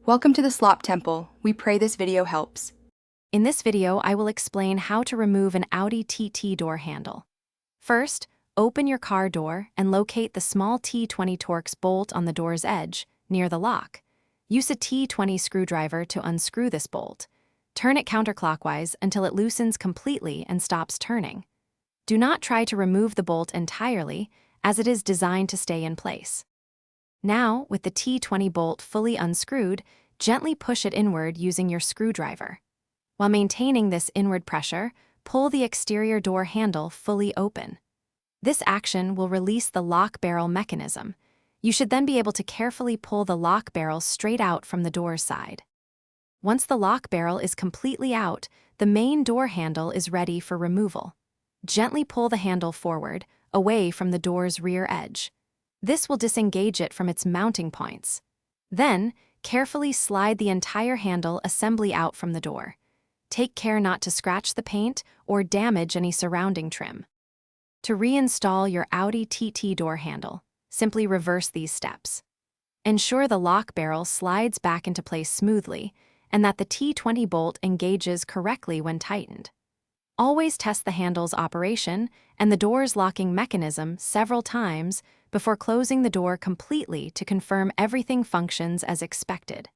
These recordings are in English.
Welcome to the Slop Temple. We pray this video helps. In this video, I will explain how to remove an Audi TT door handle. First, open your car door and locate the small T20 Torx bolt on the door's edge, near the lock. Use a T20 screwdriver to unscrew this bolt. Turn it counterclockwise until it loosens completely and stops turning. Do not try to remove the bolt entirely, as it is designed to stay in place. Now, with the T20 bolt fully unscrewed, gently push it inward using your screwdriver. While maintaining this inward pressure, pull the exterior door handle fully open. This action will release the lock barrel mechanism. You should then be able to carefully pull the lock barrel straight out from the door's side. Once the lock barrel is completely out, the main door handle is ready for removal. Gently pull the handle forward, away from the door's rear edge. This will disengage it from its mounting points. Then, carefully slide the entire handle assembly out from the door. Take care not to scratch the paint or damage any surrounding trim. To reinstall your Audi TT door handle, simply reverse these steps. Ensure the lock barrel slides back into place smoothly and that the T20 bolt engages correctly when tightened. Always test the handle's operation and the door's locking mechanism several times before closing the door completely to confirm everything functions as expected.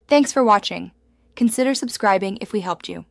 Thanks for watching. Consider subscribing if we helped you.